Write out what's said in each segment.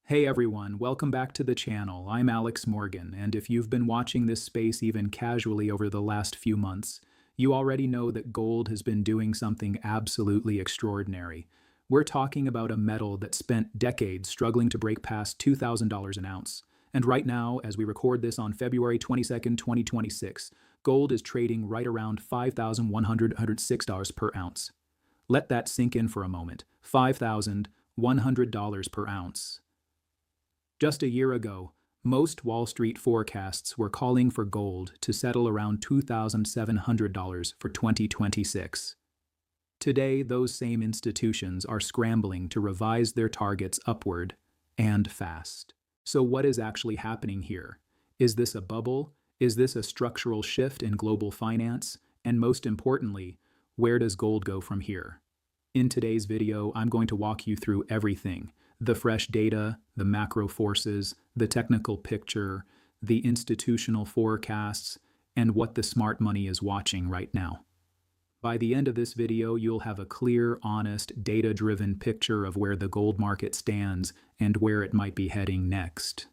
Hey everyone, welcome back to the channel. I'm Alex Morgan, and if you've been watching this space even casually over the last few months, you already know that gold has been doing something absolutely extraordinary. We're talking about a metal that spent decades struggling to break past $2,000 an ounce. And right now, as we record this on February 22nd, 2026, gold is trading right around $5,106 per ounce. Let that sink in for a moment. $5,100 per ounce. Just a year ago, most Wall Street forecasts were calling for gold to settle around $2,700 for 2026. Today, those same institutions are scrambling to revise their targets upward, and fast. So what is actually happening here? Is this a bubble? Is this a structural shift in global finance? And most importantly, where does gold go from here? In today's video, I'm going to walk you through everything: the fresh data, the macro forces, the technical picture, the institutional forecasts, and what the smart money is watching right now. By the end of this video, you'll have a clear, honest, data-driven picture of where the gold market stands and where it might be heading next.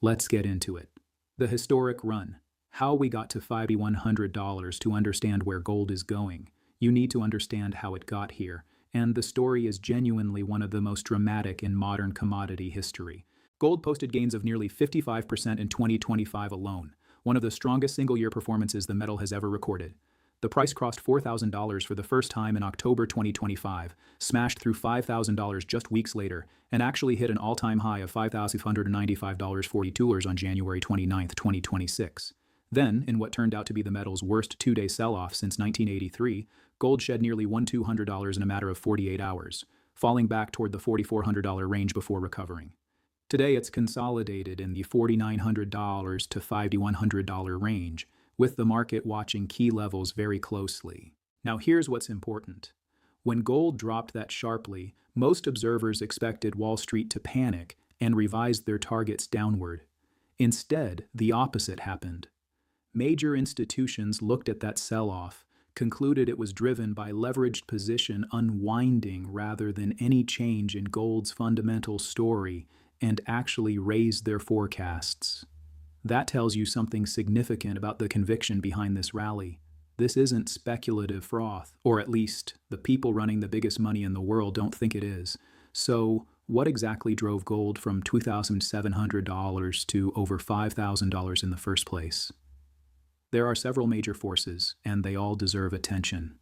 Let's get into it. The historic run. How we got to $5,100. To understand where gold is going, you need to understand how it got here. And the story is genuinely one of the most dramatic in modern commodity history. Gold posted gains of nearly 55% in 2025 alone, one of the strongest single-year performances the metal has ever recorded. The price crossed $4,000 for the first time in October 2025, smashed through $5,000 just weeks later, and actually hit an all-time high of $5,595.42 on January 29, 2026. Then, in what turned out to be the metal's worst two-day sell-off since 1983, gold shed nearly $1,200 in a matter of 48 hours, falling back toward the $4,400 range before recovering. Today, it's consolidated in the $4,900 to $5,100 range, with the market watching key levels very closely. Now, here's what's important. When gold dropped that sharply, most observers expected Wall Street to panic and revised their targets downward. Instead, the opposite happened. Major institutions looked at that sell-off, concluded it was driven by leveraged position unwinding rather than any change in gold's fundamental story, and actually raised their forecasts. That tells you something significant about the conviction behind this rally. This isn't speculative froth, or at least the people running the biggest money in the world don't think it is. So, what exactly drove gold from $2,700 to over $5,000 in the first place? There are several major forces, and they all deserve attention.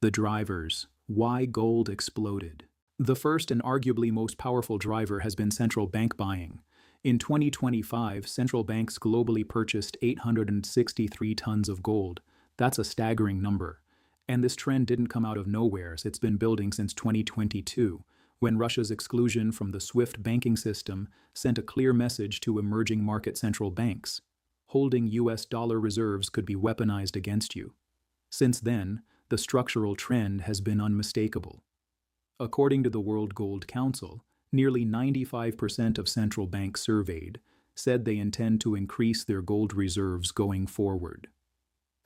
The drivers. Why gold exploded. The first and arguably most powerful driver has been central bank buying. In 2025, central banks globally purchased 863 tons of gold. That's a staggering number. And this trend didn't come out of nowhere. It's been building since 2022, when Russia's exclusion from the SWIFT banking system sent a clear message to emerging market central banks. Holding US dollar reserves could be weaponized against you. Since then, the structural trend has been unmistakable. According to the World Gold Council, nearly 95% of central banks surveyed said they intend to increase their gold reserves going forward.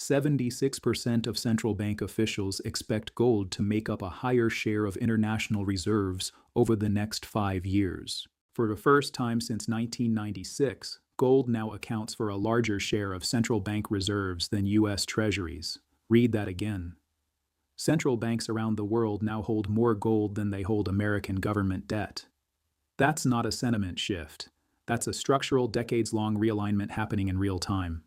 76% of central bank officials expect gold to make up a higher share of international reserves over the next 5 years. For the first time since 1996, gold now accounts for a larger share of central bank reserves than U.S. Treasuries. Read that again. Central banks around the world now hold more gold than they hold American government debt. That's not a sentiment shift. That's a structural, decades-long realignment happening in real time.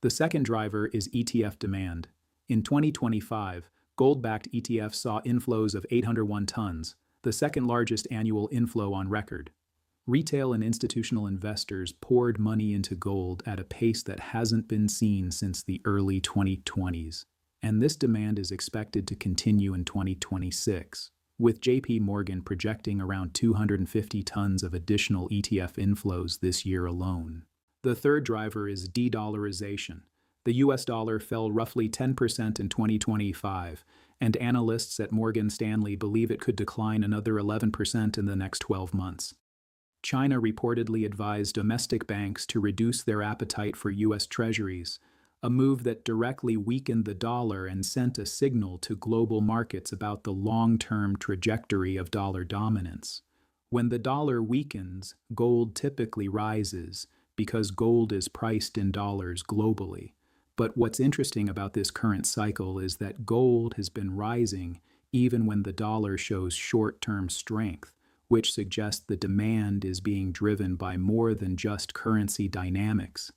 The second driver is ETF demand. In 2025, gold-backed ETFs saw inflows of 801 tons, the second largest annual inflow on record. Retail and institutional investors poured money into gold at a pace that hasn't been seen since the early 2020s, and this demand is expected to continue in 2026, with JP Morgan projecting around 250 tons of additional ETF inflows this year alone. The third driver is de-dollarization. The US dollar fell roughly 10% in 2025, and analysts at Morgan Stanley believe it could decline another 11% in the next 12 months. China reportedly advised domestic banks to reduce their appetite for U.S. Treasuries, a move that directly weakened the dollar and sent a signal to global markets about the long-term trajectory of dollar dominance. When the dollar weakens, gold typically rises because gold is priced in dollars globally. But what's interesting about this current cycle is that gold has been rising even when the dollar shows short-term strength, which suggests the demand is being driven by more than just currency dynamics.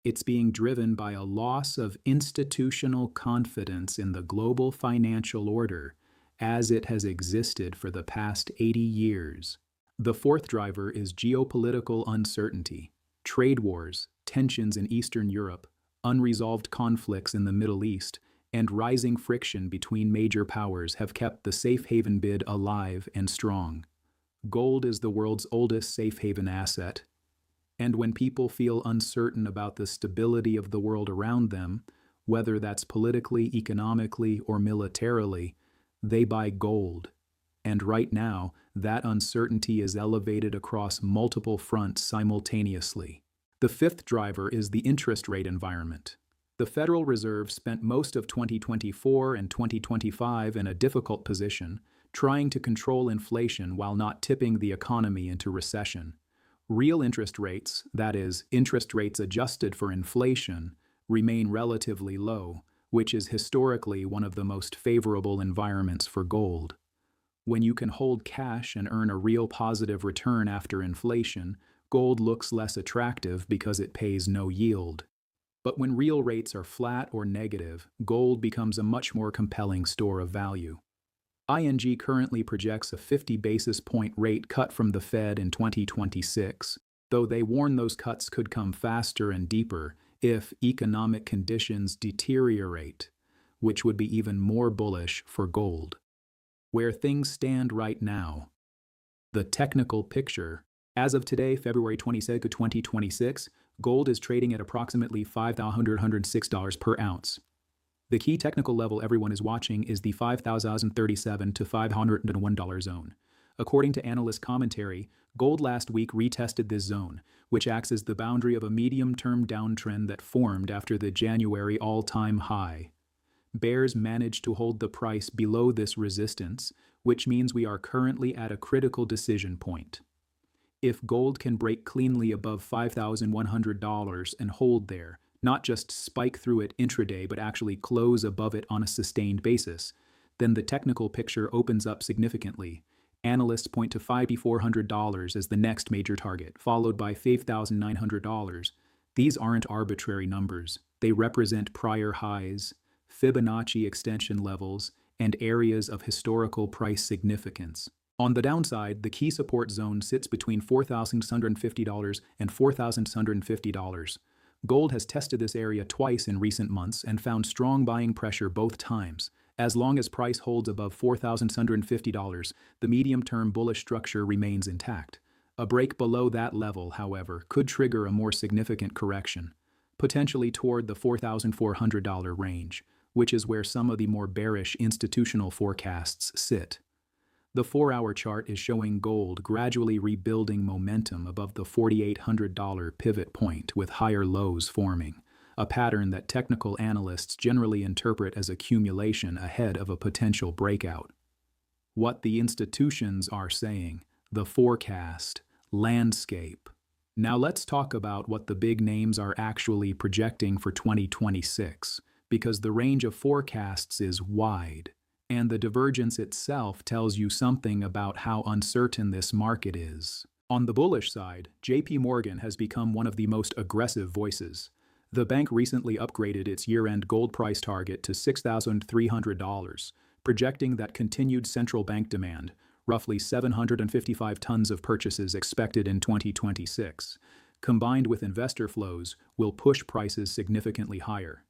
It's being driven by a loss of institutional confidence in the global financial order as it has existed for the past 80 years. The fourth driver is geopolitical uncertainty. Trade wars, tensions in Eastern Europe, unresolved conflicts in the Middle East, and rising friction between major powers have kept the safe haven bid alive and strong. Gold is the world's oldest safe haven asset, and when people feel uncertain about the stability of the world around them, whether that's politically, economically, or militarily, they buy gold. And right now, that uncertainty is elevated across multiple fronts simultaneously. The fifth driver is the interest rate environment. The Federal Reserve spent most of 2024 and 2025 in a difficult position, trying to control inflation while not tipping the economy into recession. Real interest rates, that is, interest rates adjusted for inflation, remain relatively low, which is historically one of the most favorable environments for gold. When you can hold cash and earn a real positive return after inflation, gold looks less attractive because it pays no yield. But when real rates are flat or negative, gold becomes a much more compelling store of value. ING currently projects a 50 basis point rate cut from the Fed in 2026, though they warn those cuts could come faster and deeper if economic conditions deteriorate, which would be even more bullish for gold. Where things stand right now. The technical picture. As of today, February 22, 2026, gold is trading at approximately $5,106 per ounce. The key technical level everyone is watching is the $5,037 to $501 zone. According to analyst commentary, gold last week retested this zone, which acts as the boundary of a medium-term downtrend that formed after the January all-time high. Bears managed to hold the price below this resistance, which means we are currently at a critical decision point. If gold can break cleanly above $5,100 and hold there, not just spike through it intraday but actually close above it on a sustained basis, then the technical picture opens up significantly. Analysts point to $5,400 as the next major target, followed by $5,900. These aren't arbitrary numbers. They represent prior highs, Fibonacci extension levels, and areas of historical price significance. On the downside, the key support zone sits between $4,650 and $4,650. Gold has tested this area twice in recent months and found strong buying pressure both times. As long as price holds above $4,650, the medium-term bullish structure remains intact. A break below that level, however, could trigger a more significant correction, potentially toward the $4,400 range, which is where some of the more bearish institutional forecasts sit. The 4-hour chart is showing gold gradually rebuilding momentum above the $4,800 pivot point with higher lows forming, a pattern that technical analysts generally interpret as accumulation ahead of a potential breakout. What the institutions are saying, the forecast, landscape. Now let's talk about what the big names are actually projecting for 2026, because the range of forecasts is wide. And the divergence itself tells you something about how uncertain this market is. On the bullish side, JP Morgan has become one of the most aggressive voices. The bank recently upgraded its year-end gold price target to $6,300, projecting that continued central bank demand, roughly 755 tons of purchases expected in 2026, combined with investor flows, will push prices significantly higher.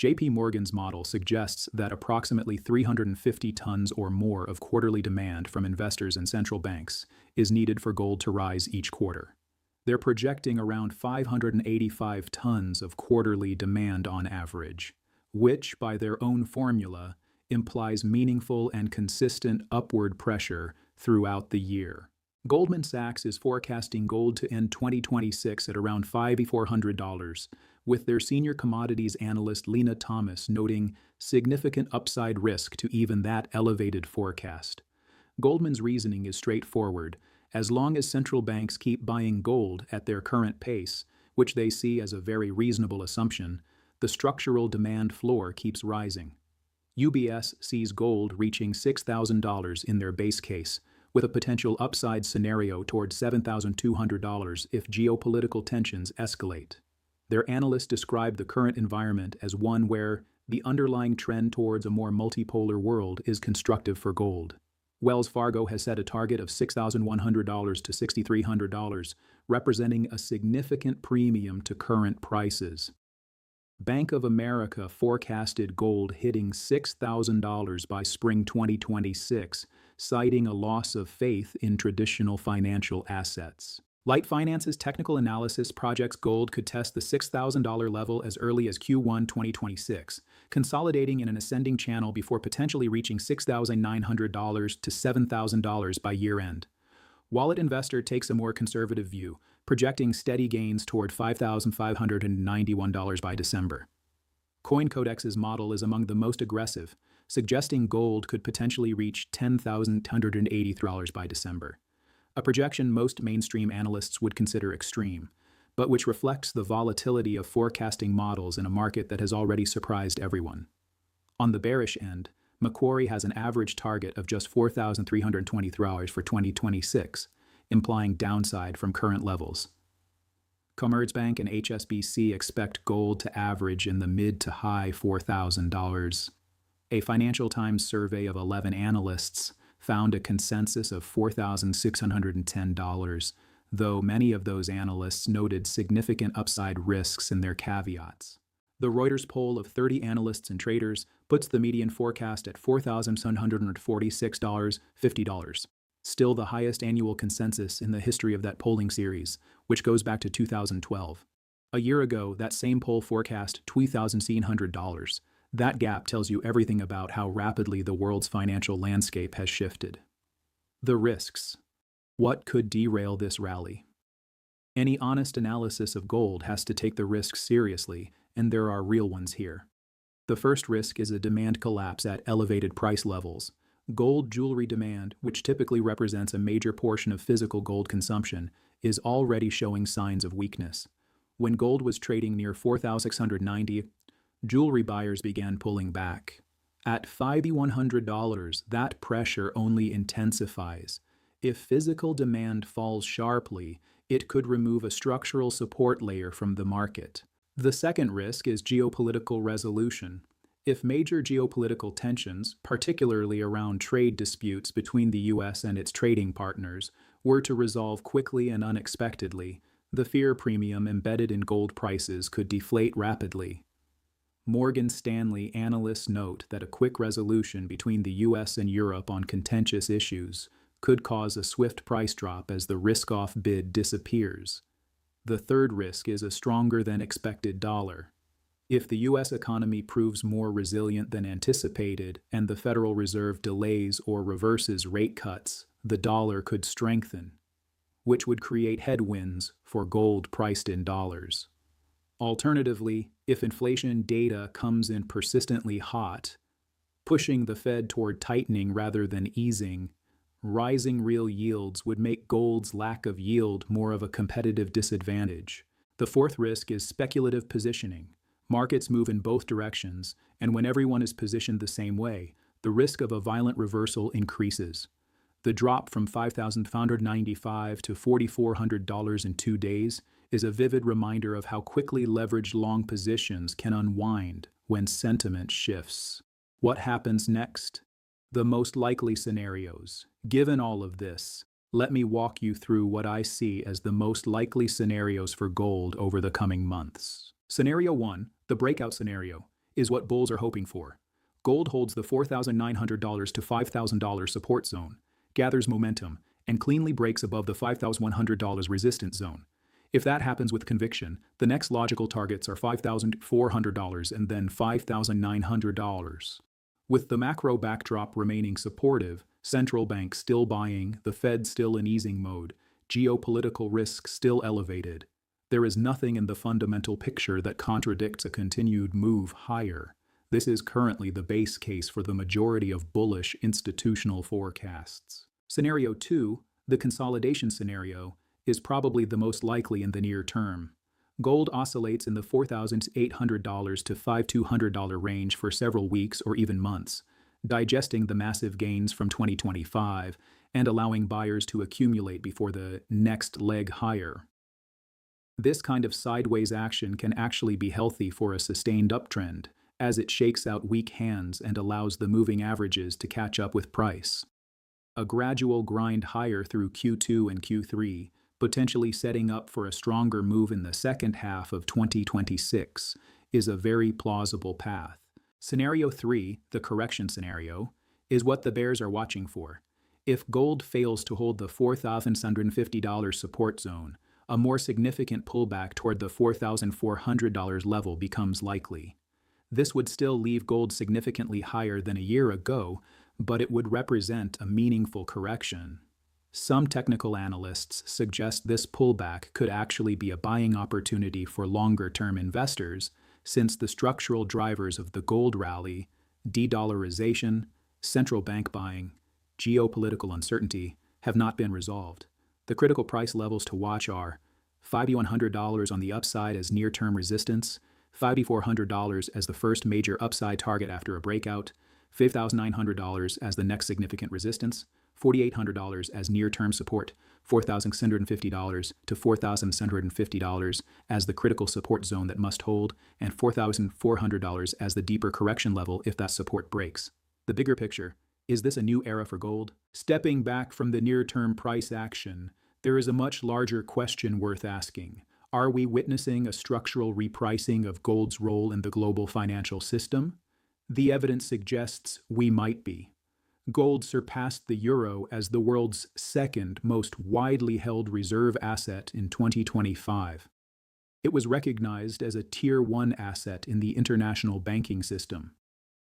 JP Morgan's model suggests that approximately 350 tons or more of quarterly demand from investors and central banks is needed for gold to rise each quarter. They're projecting around 585 tons of quarterly demand on average, which, by their own formula, implies meaningful and consistent upward pressure throughout the year. Goldman Sachs is forecasting gold to end 2026 at around $5,400, with their senior commodities analyst Lena Thomas noting significant upside risk to even that elevated forecast. Goldman's reasoning is straightforward. As long as central banks keep buying gold at their current pace, which they see as a very reasonable assumption, the structural demand floor keeps rising. UBS sees gold reaching $6,000 in their base case, with a potential upside scenario toward $7,200 if geopolitical tensions escalate. Their analysts describe the current environment as one where the underlying trend towards a more multipolar world is constructive for gold. Wells Fargo has set a target of $6,100 to $6,300, representing a significant premium to current prices. Bank of America forecasted gold hitting $6,000 by spring 2026, citing a loss of faith in traditional financial assets. Light Finance's technical analysis projects gold could test the $6,000 level as early as Q1 2026, consolidating in an ascending channel before potentially reaching $6,900 to $7,000 by year-end. Wallet Investor takes a more conservative view, projecting steady gains toward $5,591 by December. CoinCodex's model is among the most aggressive, suggesting gold could potentially reach $10,283 by December. A projection most mainstream analysts would consider extreme, but which reflects the volatility of forecasting models in a market that has already surprised everyone. On the bearish end, Macquarie has an average target of just $4,323 for 2026, implying downside from current levels. Commerzbank and HSBC expect gold to average in the mid to high $4,000. A Financial Times survey of 11 analysts found a consensus of $4,610, though many of those analysts noted significant upside risks in their caveats. The Reuters poll of 30 analysts and traders puts the median forecast at $4,746.50, still the highest annual consensus in the history of that polling series, which goes back to 2012. A year ago, that same poll forecast $2,700. That gap tells you everything about how rapidly the world's financial landscape has shifted. The risks. What could derail this rally? Any honest analysis of gold has to take the risks seriously, and there are real ones here. The first risk is a demand collapse at elevated price levels. Gold jewelry demand, which typically represents a major portion of physical gold consumption, is already showing signs of weakness. When gold was trading near $4,690, jewelry buyers began pulling back. At $5,100, that pressure only intensifies. If physical demand falls sharply, it could remove a structural support layer from the market. The second risk is geopolitical resolution. If major geopolitical tensions, particularly around trade disputes between the U.S. and its trading partners, were to resolve quickly and unexpectedly, the fear premium embedded in gold prices could deflate rapidly. Morgan Stanley analysts note that a quick resolution between the U.S. and Europe on contentious issues could cause a swift price drop as the risk-off bid disappears. The third risk is a stronger than expected dollar. If the U.S. economy proves more resilient than anticipated and the Federal Reserve delays or reverses rate cuts, the dollar could strengthen, which would create headwinds for gold priced in dollars. Alternatively, if inflation data comes in persistently hot, pushing the Fed toward tightening rather than easing, rising real yields would make gold's lack of yield more of a competitive disadvantage. The fourth risk is speculative positioning. Markets move in both directions, and when everyone is positioned the same way, the risk of a violent reversal increases. The drop from $5,595 to $4,400 in 2 days is a vivid reminder of how quickly leveraged long positions can unwind when sentiment shifts. What happens next? The most likely scenarios. Given all of this, let me walk you through what I see as the most likely scenarios for gold over the coming months. Scenario 1, the breakout scenario, is what bulls are hoping for. Gold holds the $4,900 to $5,000 support zone, gathers momentum, and cleanly breaks above the $5,100 resistance zone. If that happens with conviction, the next logical targets are $5,400 and then $5,900. With the macro backdrop remaining supportive, central banks still buying, the Fed still in easing mode, geopolitical risk still elevated, there is nothing in the fundamental picture that contradicts a continued move higher. This is currently the base case for the majority of bullish institutional forecasts. Scenario 2, The consolidation scenario is probably the most likely in the near term. Gold oscillates in the $4,800 to $5,200 range for several weeks or even months, digesting the massive gains from 2025 and allowing buyers to accumulate before the next leg higher. This kind of sideways action can actually be healthy for a sustained uptrend, as it shakes out weak hands and allows the moving averages to catch up with price. A gradual grind higher through Q2 and Q3, potentially setting up for a stronger move in the second half of 2026, is a very plausible path. Scenario 3, the correction scenario, is what the bears are watching for. If gold fails to hold the $4,750 support zone, a more significant pullback toward the $4,400 level becomes likely. This would still leave gold significantly higher than a year ago, but it would represent a meaningful correction. Some technical analysts suggest this pullback could actually be a buying opportunity for longer-term investors, since the structural drivers of the gold rally, de-dollarization, central bank buying, geopolitical uncertainty, have not been resolved. The critical price levels to watch are $5,100 on the upside as near-term resistance, $5,400 as the first major upside target after a breakout, $5,900 as the next significant resistance, $4,800 as near-term support, $4,650 to $4,750 as the critical support zone that must hold, and $4,400 as the deeper correction level if that support breaks. The bigger picture: is this a new era for gold? Stepping back from the near-term price action, there is a much larger question worth asking. Are we witnessing a structural repricing of gold's role in the global financial system? The evidence suggests we might be. Gold surpassed the euro as the world's second most widely held reserve asset in 2025. It was recognized as a Tier 1 asset in the international banking system,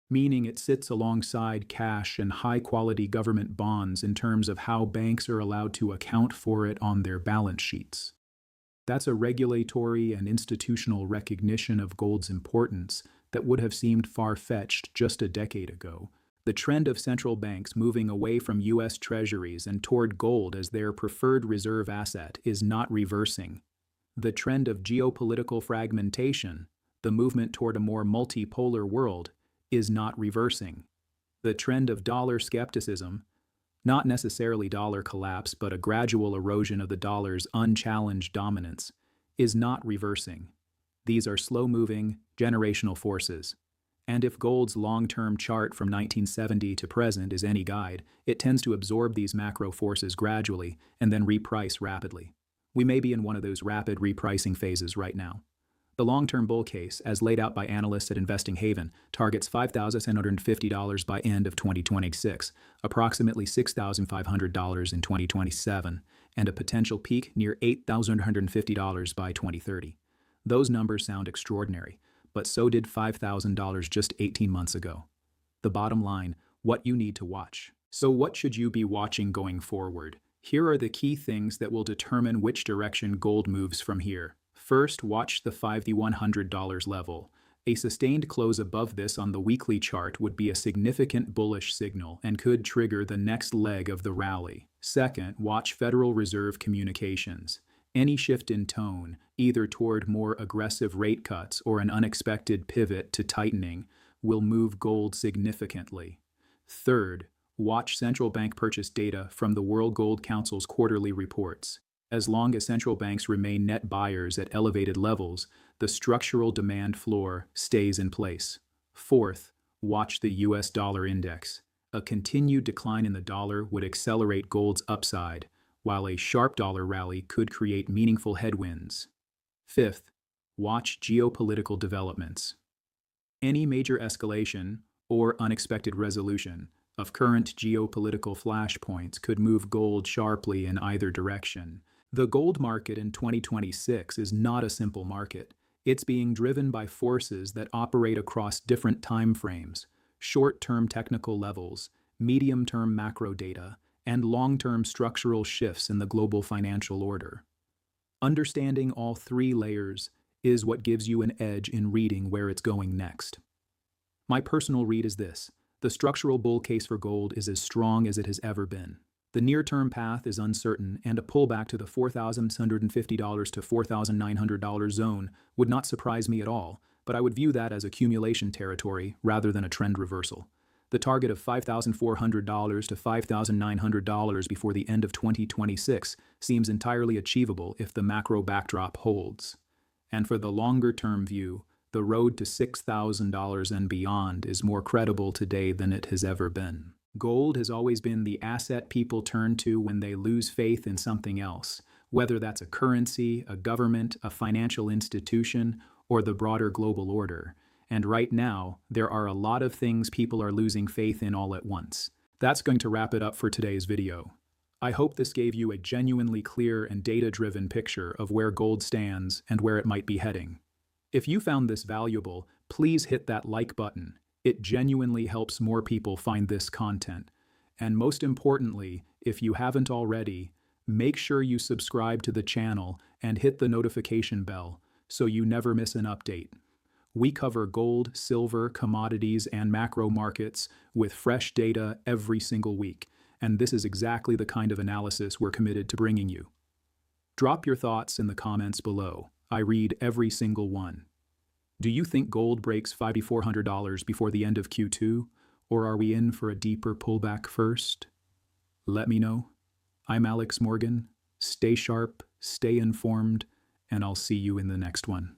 meaning it sits alongside cash and high-quality government bonds in terms of how banks are allowed to account for it on their balance sheets. That's a regulatory and institutional recognition of gold's importance that would have seemed far-fetched just a decade ago. The trend of central banks moving away from U.S. Treasuries and toward gold as their preferred reserve asset is not reversing. The trend of geopolitical fragmentation, the movement toward a more multipolar world, is not reversing. The trend of dollar skepticism, not necessarily dollar collapse but a gradual erosion of the dollar's unchallenged dominance, is not reversing. These are slow-moving, generational forces. And if gold's long-term chart from 1970 to present is any guide, it tends to absorb these macro forces gradually and then reprice rapidly. We may be in one of those rapid repricing phases right now. The long-term bull case, as laid out by analysts at Investing Haven, targets $5,750 by end of 2026, approximately $6,500 in 2027, and a potential peak near $8,150 by 2030. Those numbers sound extraordinary, but so did $5,000 just 18 months ago. The bottom line: what you need to watch. So what should you be watching going forward? Here are the key things that will determine which direction gold moves from here. First, watch the $5,100 level. A sustained close above this on the weekly chart would be a significant bullish signal and could trigger the next leg of the rally. Second, watch Federal Reserve communications. Any shift in tone, either toward more aggressive rate cuts or an unexpected pivot to tightening, will move gold significantly. Third, watch central bank purchase data from the World Gold Council's quarterly reports. As long as central banks remain net buyers at elevated levels, the structural demand floor stays in place. Fourth, watch the US dollar index. A continued decline in the dollar would accelerate gold's upside, while a sharp dollar rally could create meaningful headwinds. Fifth, watch geopolitical developments. Any major escalation or unexpected resolution of current geopolitical flashpoints could move gold sharply in either direction. The gold market in 2026 is not a simple market. It's being driven by forces that operate across different time frames: short-term technical levels, medium-term macro data, and long-term structural shifts in the global financial order. Understanding all three layers is what gives you an edge in reading where it's going next. My personal read is this: the structural bull case for gold is as strong as it has ever been. The near-term path is uncertain, and a pullback to the $4,650 to $4,900 zone would not surprise me at all, but I would view that as accumulation territory rather than a trend reversal. The target of $5,400 to $5,900 before the end of 2026 seems entirely achievable if the macro backdrop holds. And for the longer-term view, the road to $6,000 and beyond is more credible today than it has ever been. Gold has always been the asset people turn to when they lose faith in something else, whether that's a currency, a government, a financial institution, or the broader global order. And right now, there are a lot of things people are losing faith in all at once. That's going to wrap it up for today's video. I hope this gave you a genuinely clear and data-driven picture of where gold stands and where it might be heading. If you found this valuable, please hit that like button. It genuinely helps more people find this content. And most importantly, if you haven't already, make sure you subscribe to the channel and hit the notification bell so you never miss an update. We cover gold, silver, commodities, and macro markets with fresh data every single week, and this is exactly the kind of analysis we're committed to bringing you. Drop your thoughts in the comments below. I read every single one. Do you think gold breaks $5,400 before the end of Q2, or are we in for a deeper pullback first? Let me know. I'm Alex Morgan. Stay sharp, stay informed, and I'll see you in the next one.